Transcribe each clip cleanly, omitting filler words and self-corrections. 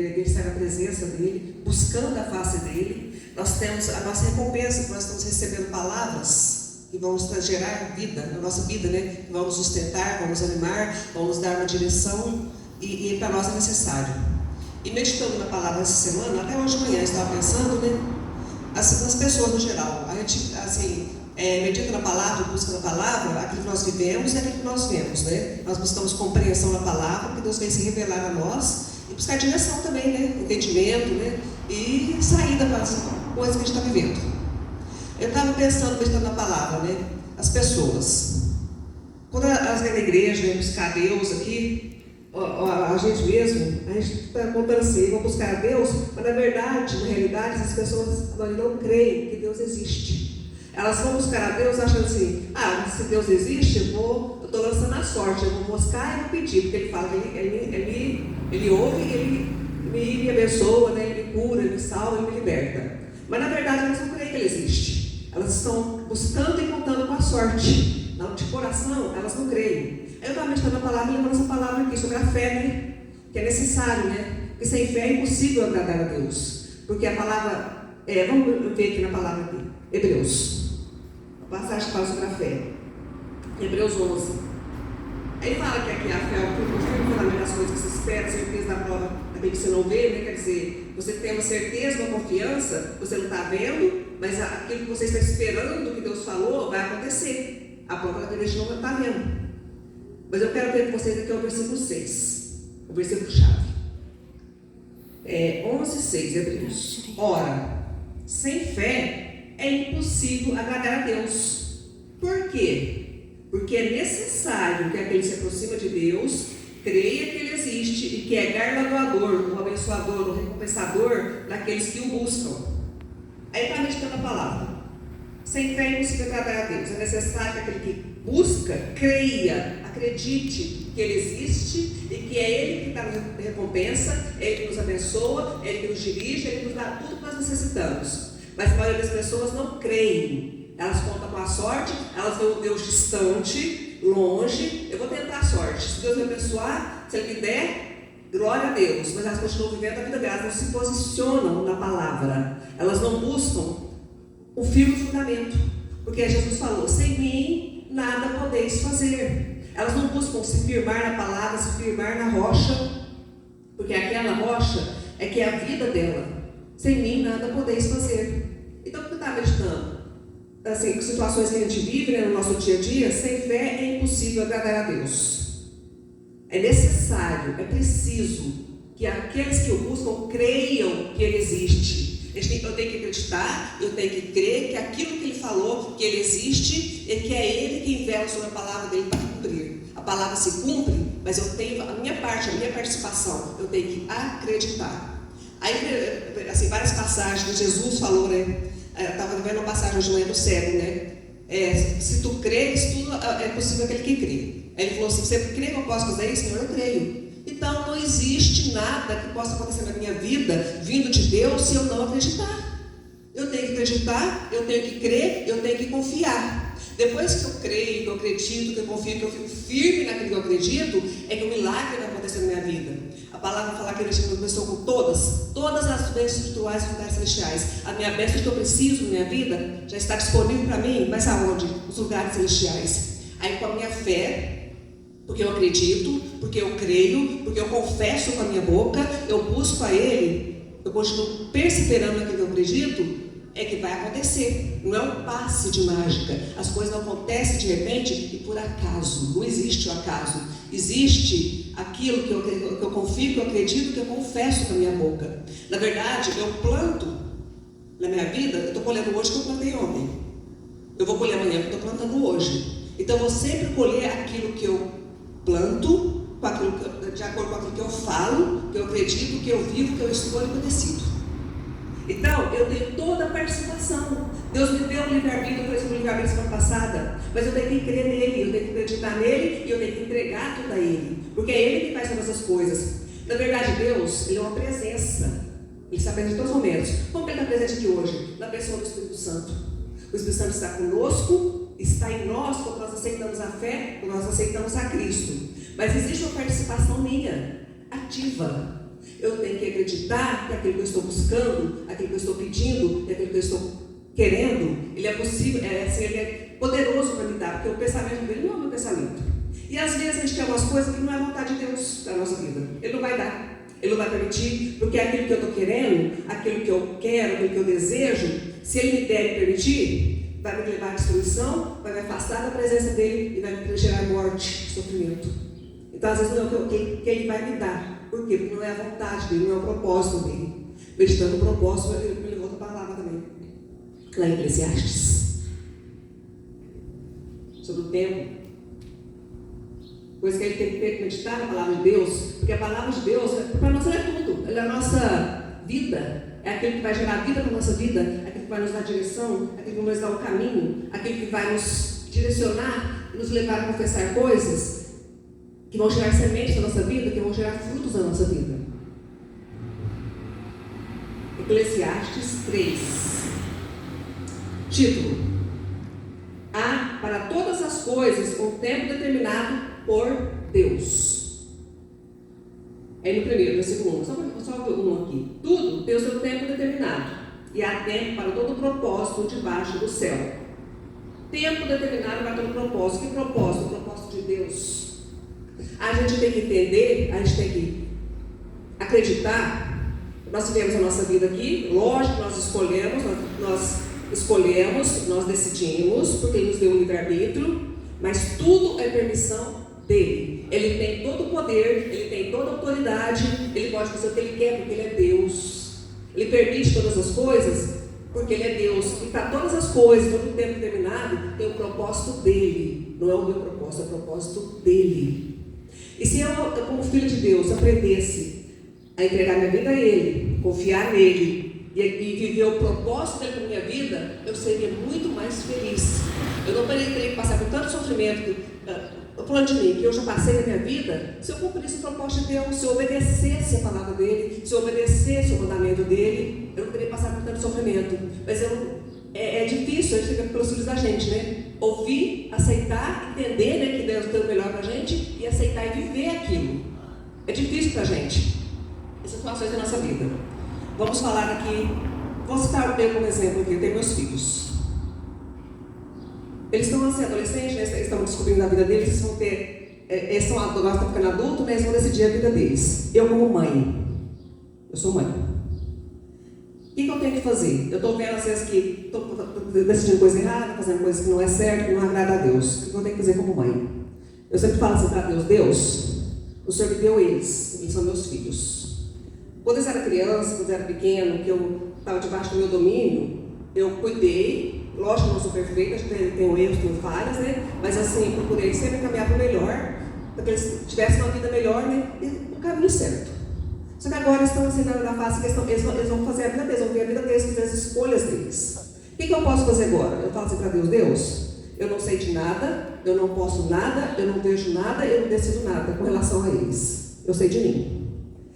estar na presença dele, buscando a face dele. Nós temos a nossa recompensa, nós estamos recebendo palavras que vão nos gerar vida, na nossa vida, né? Que vão nos sustentar, vão nos animar, vão nos dar uma direção, e para nós é necessário. E meditando na palavra essa semana, até hoje de manhã eu estava pensando, né? Nas pessoas no geral, a gente, assim, medita na palavra, busca na palavra aquilo que nós vivemos e aquilo que nós vemos, né? Nós buscamos compreensão na palavra, porque Deus vem se revelar a nós, e buscar direção também, né? Entendimento, né? E saída para as coisas que a gente está vivendo. Eu estava pensando, meditando na palavra, né? As pessoas. Quando elas vêm na igreja, vêm buscar Deus aqui, a gente mesmo, a gente está contando assim, vão buscar a Deus, mas na verdade, na realidade, as pessoas não creem que Deus existe. Elas vão buscar a Deus achando assim, se Deus existe, eu estou lançando a sorte, eu vou buscar e vou pedir, porque Ele fala que Ele ouve, Ele me abençoa, né? Ele me cura, Ele me salva, Ele me liberta. Mas na verdade elas não creem que Ele existe. Elas estão buscando e contando com a sorte. Não, de coração, elas não creem. Eu estava meditando a palavra e lembrando essa palavra aqui sobre a fé, né? Que é necessário, né? Porque sem fé é impossível agradar a Deus. Porque a palavra, vamos ver aqui na palavra aqui, Hebreus. A passagem fala sobre a fé. Hebreus 11. Aí fala que aqui a fé é o fundamento das coisas que se espera, certeza da prova daquilo que você não vê, né? Quer dizer, você tem uma certeza, uma confiança, você não está vendo, mas aquilo que você está esperando, que Deus falou, vai acontecer. A prova daquilo que a gente não está vendo. Mas eu quero ver com vocês aqui o versículo 6, o versículo chave. 11:6, Hebreus. Ora, sem fé é impossível agradar a Deus. Por quê? Porque é necessário que aquele que se aproxima de Deus creia que Ele existe e que é galardoador, o abençoador, o recompensador daqueles que o buscam. Aí está meditando a palavra. Sem fé é impossível agradar a Deus. É necessário que aquele que busca, creia, acredite que Ele existe e que é Ele que está nos recompensa, é Ele que nos abençoa, é Ele que nos dirige, é Ele que nos dá tudo que nós necessitamos. Mas a maioria das pessoas não creem. Elas contam com a sorte, elas veem o Deus distante, longe. Eu vou tentar a sorte. Se Deus me abençoar, se Ele me der, glória a Deus. Mas elas continuam vivendo a vida delas, não se posicionam na palavra. Elas não buscam o firme fundamento. Porque Jesus falou, sem mim nada podeis fazer. Elas não buscam se firmar na palavra, se firmar na rocha. Porque aquela rocha é que é a vida dela. Sem mim nada podeis fazer. Então o que está meditando? Assim, situações que a gente vive, né, no nosso dia a dia, sem fé é impossível agradar a Deus. É necessário, é preciso que aqueles que o buscam creiam que Ele existe. Eu tenho que acreditar, eu tenho que crer que aquilo que Ele falou, que Ele existe, e que é Ele que invela sobre a palavra dEle para cumprir. A palavra se cumpre, mas eu tenho a minha parte, a minha participação, eu tenho que acreditar. Aí, assim, várias passagens que Jesus falou, né? Estava vendo uma passagem hoje de manhã do cego, né? Se tu crês, tudo é possível aquele que crê. Aí ele falou assim, você crê que eu posso fazer isso? Senhor, eu creio. Então não existe nada que possa acontecer na minha vida, vindo de Deus, se eu não acreditar. Eu tenho que acreditar, eu tenho que crer, eu tenho que confiar. Depois que eu creio, que eu acredito, que eu confio, que eu fico firme naquilo que eu acredito, é que o milagre vai acontecer na minha vida. A palavra fala que Ele começou com todas as bênçãos espirituais e lugares celestiais. A minha bênção que eu preciso na minha vida já está disponível para mim, mas aonde? Nos lugares celestiais. Aí com a minha fé, porque eu acredito, porque eu creio, porque eu confesso com a minha boca, eu busco a Ele, eu continuo perseverando naquilo que eu acredito, é que vai acontecer. Não é um passe de mágica. As coisas não acontecem de repente e por acaso. Não existe o acaso. Existe aquilo que eu confio, que eu acredito, que eu confesso com a minha boca. Na verdade, eu planto na minha vida, eu estou colhendo hoje que eu plantei ontem. Eu vou colher amanhã que eu estou plantando hoje. Então eu vou sempre colher aquilo que eu planto, de acordo com aquilo que eu falo, que eu acredito, que eu vivo, que eu escolho, que eu decido. Então, eu tenho toda a participação. Deus me deu um livre-arbítrio, eu fiz um livre-arbítrio semana passada, mas eu tenho que crer nele, eu tenho que acreditar nele e eu tenho que entregar tudo a Ele, porque é Ele que faz todas essas coisas. Na verdade, Deus, Ele é uma presença, Ele está presente em todos os momentos. Como Ele está presente aqui hoje? Na pessoa do Espírito Santo. O Espírito Santo está conosco, está em nós quando nós aceitamos a fé, quando nós aceitamos a Cristo. Mas existe uma participação minha, ativa. Eu tenho que acreditar que aquilo que eu estou buscando, aquilo que eu estou pedindo, aquilo que eu estou querendo, ele é possível, ele é poderoso para me dar, porque o pensamento dele não é o meu pensamento. E às vezes a gente quer umas coisas que não é vontade de Deus para a nossa vida. Ele não vai dar, ele não vai permitir, porque aquilo que eu estou querendo, aquilo que eu quero, aquilo que eu desejo, se ele me der e permitir, vai me levar à destruição, vai me afastar da presença dele e vai me gerar morte, sofrimento. Então às vezes não é o que ele vai me dar. Por quê? Porque não é a vontade dele, não é o propósito dele. Meditando o propósito, ele me levou outra palavra também. Lá em Eclesiastes. Sobre o tempo. Coisa que ele tem que meditar na palavra de Deus, porque a palavra de Deus, para nós, ela é tudo. Ela é a nossa vida, é aquilo que vai gerar vida para a nossa vida, aquilo que vai nos dar direção, aquilo que vai nos dar o caminho, aquilo que vai nos direcionar, nos levar a confessar coisas que vão gerar sementes na nossa vida, que vão gerar frutos na nossa vida. Eclesiastes 3. Título: há para todas as coisas um tempo determinado por Deus. Aí no primeiro, versículo 1, só um aqui. Tudo tem o seu tempo determinado, e há tempo para todo propósito debaixo do céu. Tempo determinado para todo propósito. Que propósito? O propósito de Deus. A gente tem que entender, a gente tem que acreditar. Nós tivemos a nossa vida aqui, lógico, nós escolhemos, nós decidimos, porque Ele nos deu o livre-arbítrio, mas tudo é permissão dele. Ele tem todo o poder, ele tem toda a autoridade, ele pode fazer o que ele quer, porque ele é Deus. Ele permite todas as coisas, porque ele é Deus. E para todas as coisas, todo o tempo determinado, tem o propósito dele. Não é o meu propósito, é o propósito dele. E se eu, como filho de Deus, aprendesse a entregar minha vida a Ele, confiar nele e viver o propósito dele para a minha vida, eu seria muito mais feliz. Eu não teria que passar por tanto sofrimento. Eu falando de mim, que eu já passei na minha vida, se eu cumprisse o propósito de Deus, se eu obedecesse a palavra dele, se eu obedecesse o mandamento dele, eu não teria que passar por tanto sofrimento. Mas é difícil, a gente fica pelos filhos da gente, né? Ouvir, aceitar, entender, né, que Deus tem o melhor para a gente e aceitar e viver aquilo. É difícil para a gente. Essas situações da nossa vida. Vamos falar aqui, vou citar eu como exemplo aqui, eu tenho meus filhos. Eles estão assim, adolescentes, né? Eles estão descobrindo a vida deles, eles vão ter, eles estão agora estão ficando adultos, mas eles vão decidir a vida deles. Eu como mãe, eu sou mãe. O que eu tenho que fazer? Eu estou vendo às vezes que estou decidindo coisa errada, fazendo coisa que não é certa, que não agrada a Deus. O que eu tenho que fazer como mãe? Eu sempre falo assim para Deus, o Senhor me deu eles são meus filhos. Quando eu era criança, quando eu era pequeno, que eu estava debaixo do meu domínio, eu cuidei, lógico que eu não sou perfeita, tenho erros, tenho falhas, né? Mas assim, procurei sempre caminhar para o melhor, para que eles tivessem uma vida melhor, né? E no caminho certo. Só que agora estão assim na fase que eles vão fazer a vida deles, vão ver a vida deles, fazer as escolhas deles. O que eu posso fazer agora? Eu falo assim para Deus, eu não sei de nada, eu não posso nada, eu não vejo nada, eu não decido nada com relação a eles. Eu sei de mim.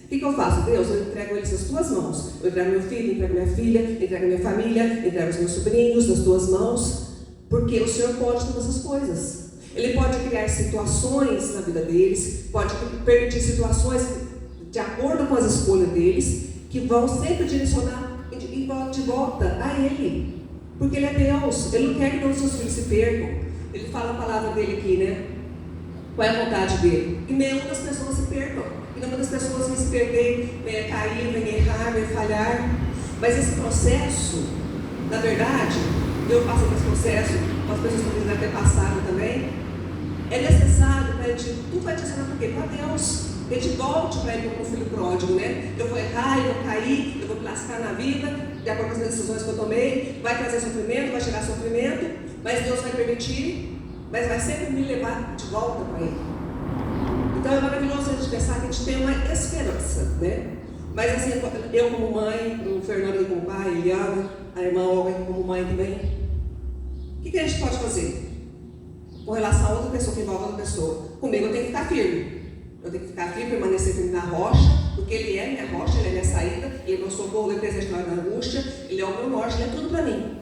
O que eu faço? Deus, eu entrego eles nas tuas mãos. Eu entrego meu filho, entrego minha filha, entrego minha família, entrego os meus sobrinhos nas tuas mãos, porque o Senhor pode todas as coisas. Ele pode criar situações na vida deles, pode permitir situações de acordo com as escolhas deles, que vão sempre direcionar de volta a Ele. Porque Ele é Deus, Ele não quer que os seus filhos se percam. Ele fala a palavra dele aqui, né? Qual é a vontade dele? Que nenhuma das pessoas se percam. Nenhuma das pessoas vem se perder, vem cair, vem errar, vem falhar. Mas esse processo, na verdade, eu passo por esse processo, as pessoas que devem ter passado também, é necessário para Ele, tu vai te ensinar por quê? Para Deus. Ele te volte para Ele como um filho pródigo, né? Eu vou errar, eu vou cair, eu vou classificar na vida, de acordo com as decisões que eu tomei, vai trazer sofrimento, vai gerar sofrimento, mas Deus vai permitir, mas vai sempre me levar de volta para Ele. Então é maravilhoso a gente pensar que a gente tem uma esperança, né? Mas assim, eu como mãe, o Fernando como pai, a Eliana, a irmã Olga como mãe também, o que a gente pode fazer com relação a outra pessoa, que envolve outra pessoa? Comigo eu tenho que ficar firme. Eu tenho que ficar firme, permanecer firme na rocha, porque Ele é minha rocha, Ele é minha saída, Ele é meu socorro, Ele presente na hora da angústia, Ele é o meu norte, Ele é tudo para mim.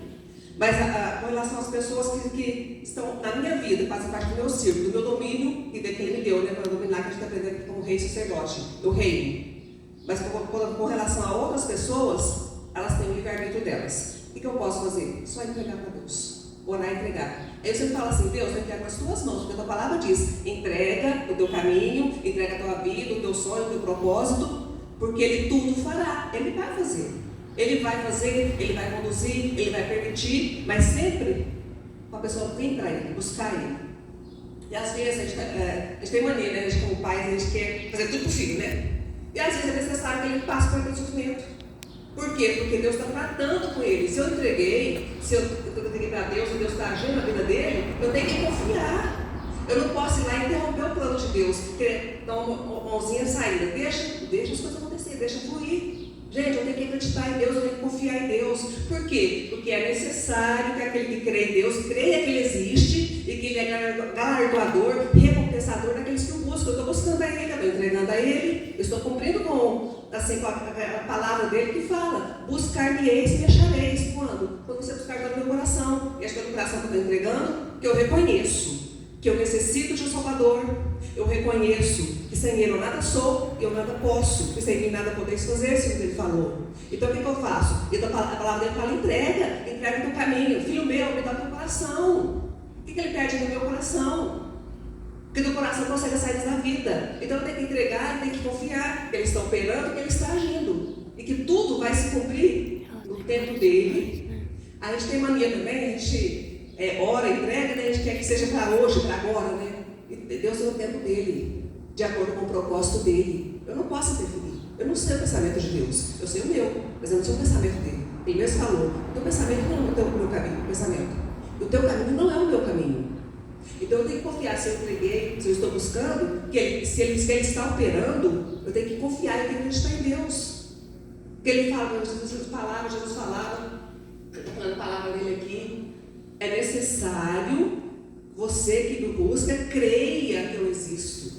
Mas com relação às pessoas que estão na minha vida, fazem parte do meu círculo, do meu domínio, e que Ele me deu, né, para dominar, que a gente está aprendendo como rei e sacerdote, do reino. Mas com relação a outras pessoas, elas têm o livre-arbítrio delas. O que eu posso fazer? Só entregar para Deus. Orar e entregar. Aí você fala assim: Deus, eu entrego nas tuas mãos, porque a tua palavra diz: entrega o teu caminho, entrega a tua vida, o teu sonho, o teu propósito, porque Ele tudo fará. Ele vai fazer. Ele vai fazer, Ele vai conduzir, Ele vai permitir, mas sempre a pessoa vem para Ele, buscar Ele. E às vezes a gente tem mania, né? A gente, como pai, a gente quer fazer tudo pro filho, né? E às vezes é necessário que ele passe por aquele sofrimento. Por quê? Porque Deus está tratando com ele. Se eu entreguei, se eu entreguei para Deus e Deus está agindo na vida dele, eu tenho que confiar. Eu não posso ir lá e interromper o plano de Deus, querer dar uma mãozinha saída. Deixa as coisas acontecer, deixa fluir. Gente, eu tenho que acreditar em Deus, eu tenho que confiar em Deus. Por quê? Porque é necessário que aquele que crê em Deus, creia que Ele existe e que Ele é galardoador, recompensador daqueles que o buscam. Eu estou buscando a Ele, eu estou entregando a Ele, eu estou cumprindo com a palavra dele que fala: buscar-me-eis e me achareis. Quando? Quando você buscar do meu coração. E acho que é do coração que eu estou entregando, que eu reconheço que eu necessito de um Salvador. Eu reconheço que sem Ele eu nada sou, eu nada posso, e sem mim nada podeis fazer, segundo Ele falou. Então o que eu faço? A palavra dele fala: entrega o teu caminho. Filho meu, me dá o teu coração. O que Ele pede no meu coração? Porque do coração consegue as saídas da vida. Então eu tenho que entregar, eu tenho que confiar que Ele está operando, que Ele está agindo. E que tudo vai se cumprir no tempo dele. A gente tem mania também, a gente ora, entrega, né? A gente quer que seja para hoje, para agora, né? E Deus tem o tempo dele, de acordo com o propósito dele. Eu não posso interferir. Eu não sei o pensamento de Deus. Eu sei o meu, mas eu não sei o pensamento dele. Ele mesmo falou: o teu pensamento não é o meu caminho, o pensamento. O teu caminho não é o meu caminho. Então eu tenho que confiar. Se eu entreguei, se eu estou buscando, se ele está operando, eu tenho que confiar e acreditar em Deus. Porque Ele fala, Jesus falava, eu estou falando a palavra dele aqui: é necessário você que me busca, creia que eu existo,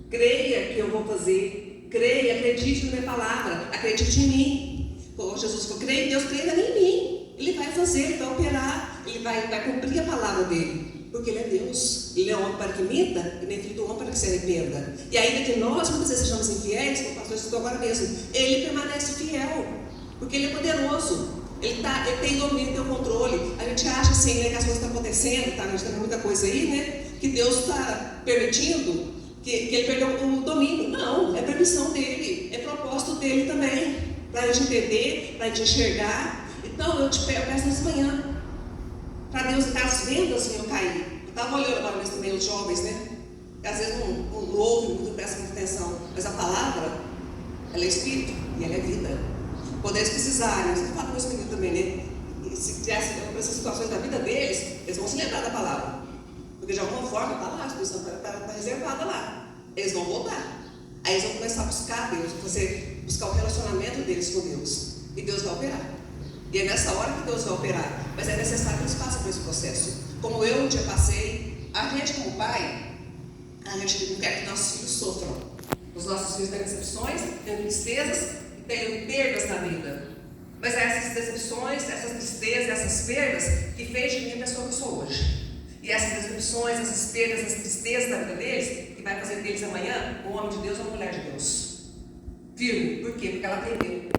creia que eu vou fazer, creia, acredite na minha palavra, acredite em mim. Como Jesus falou: creia em Deus, creia em mim. Ele vai fazer, Ele vai operar, Ele vai cumprir a palavra dele, porque Ele é Deus. Ele é homem para que minta e nem filho do homem para que se arrependa. E ainda que nós muitas vezes sejamos infiéis, como o pastor citou agora mesmo, Ele permanece fiel, porque Ele é poderoso. Ele tem domínio, tem o controle. A gente acha assim, né, que as coisas estão acontecendo, tá? A gente tem muita coisa aí, né? Que Deus está permitindo, que Ele perdeu o domínio. Não, é permissão dele, é propósito dele também, para a gente entender, para a gente enxergar. Então eu peço nessa manhã, para Deus estar as vendas venham cair. Eu estava olhando agora mesmo também os jovens, né? Que às vezes não ouvem, não prestam muita atenção, mas a palavra, ela é espírito e ela é vida. Quando eles precisarem, você fala com esse menino também, né? E se tivesse essas situações da vida deles, eles vão se lembrar da palavra. Porque de alguma forma está lá, a expressão está reservada lá. Eles vão voltar. Aí eles vão começar a buscar Deus, buscar o relacionamento deles com Deus. E Deus vai operar. E é nessa hora que Deus vai operar. Mas é necessário que eles passem por esse processo. Como eu um dia passei, a gente como pai, a gente não quer que nossos filhos sofram. Os nossos filhos têm decepções, têm tristezas, têm perdas na vida. Mas é essas decepções, essas tristezas, essas perdas que fez de mim a pessoa que eu sou hoje. E essas decepções, essas perdas, essas tristezas da vida deles, que vai fazer deles amanhã um homem de Deus ou uma mulher de Deus. Firme. Por quê? Porque ela aprendeu.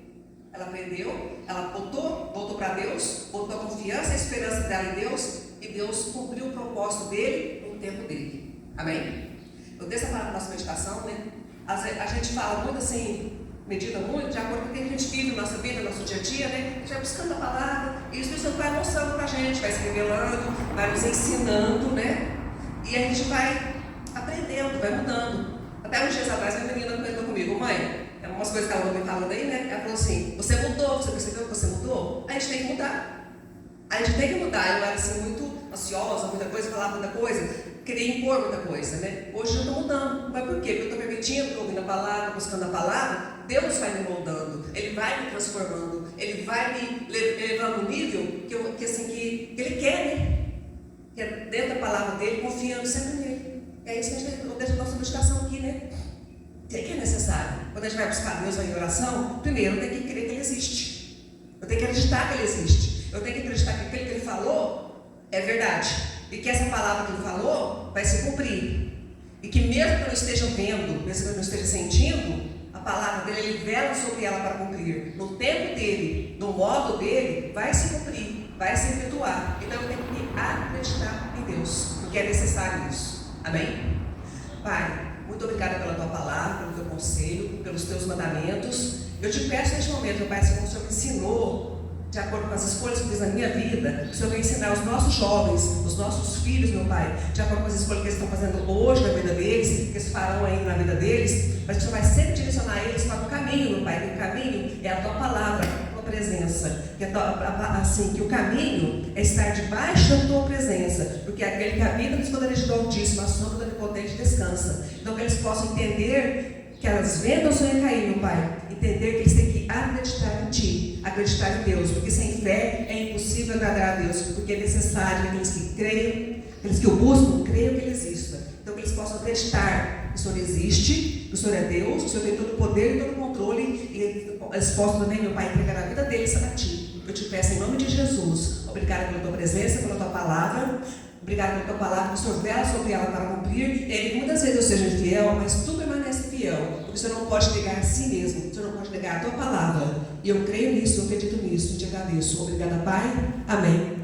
Ela voltou para Deus, voltou a confiança e a esperança dela em Deus, e Deus cumpriu o propósito dele no tempo dele. Amém? Eu dei essa palavra na nossa meditação, né? A gente fala muito assim, medita muito, de acordo com o que a gente vive na nossa vida, no nosso dia a dia, né? A gente vai buscando a palavra, e o Espírito Santo vai mostrando para a gente, vai se revelando, vai nos ensinando, né? E a gente vai aprendendo, vai mudando. Até uns dias atrás, uma menina comentou comigo: mãe, é umas coisas que ela me falando aí, né? Ela falou assim: você mudou, você percebeu que você mudou? A gente tem que mudar. A gente tem que mudar. Eu era assim muito ansiosa, muita coisa, falava muita coisa, queria impor muita coisa, né? Hoje eu estou mudando. Mas por quê? Porque eu estou permitindo, estou ouvindo a palavra, buscando a palavra. Deus vai me moldando, Ele vai me transformando, Ele vai me levando no nível que Ele quer, né? Que é dentro da palavra dEle, confiando sempre nele. É isso que a gente tem dentro da nossa meditação aqui, né? O que é necessário? Quando a gente vai buscar Deus em oração, primeiro eu tenho que crer que Ele existe. Eu tenho que acreditar que Ele existe. Eu tenho que acreditar que aquilo que Ele falou é verdade. E que essa palavra que Ele falou vai se cumprir. E que mesmo que eu não esteja vendo, mesmo que eu não esteja sentindo, a palavra dele, ele vela sobre ela para cumprir. No tempo dele, no modo dele, vai se cumprir, vai se efetuar. Então eu tenho que acreditar em Deus, porque é necessário isso. Amém? Pai, muito obrigada pela tua palavra, pelo teu conselho, pelos teus mandamentos. Eu te peço neste momento, meu Pai, se o Senhor me ensinou, de acordo com as escolhas que fiz na minha vida, o Senhor vai ensinar os nossos jovens, os nossos filhos, meu Pai, de acordo com as escolhas que eles estão fazendo hoje na vida deles, que eles farão ainda na vida deles, mas o Senhor vai sempre direcionar eles para o caminho, meu Pai, que o caminho é a tua palavra, a tua presença, que o caminho é estar debaixo da tua presença, porque aquele que habita nos poderes do Altíssimo, a sombra do Onipotente descansa. Então que eles possam entender que elas vendas sonham cair, meu Pai, entender que eles têm que acreditar em Ti, acreditar em Deus, porque sem fé é impossível agradar a Deus, porque é necessário que aqueles que creiam, aqueles que o buscam, creiam que Ele exista. Então que eles possam acreditar que o Senhor existe, que o Senhor é Deus, que o Senhor tem todo o poder e todo o controle, e eles possam também, meu Pai, entregar a vida deles a Ti. Eu te peço em nome de Jesus, obrigada pela Tua presença, pela Tua palavra. Obrigada pela tua palavra, que o Senhor vela sobre ela para cumprir. E que muitas vezes eu seja infiel, mas tu permanece fiel. Porque o Senhor não pode negar a si mesmo, o Senhor não pode negar a tua palavra. E eu creio nisso, eu acredito nisso, e te agradeço. Obrigada, Pai. Amém.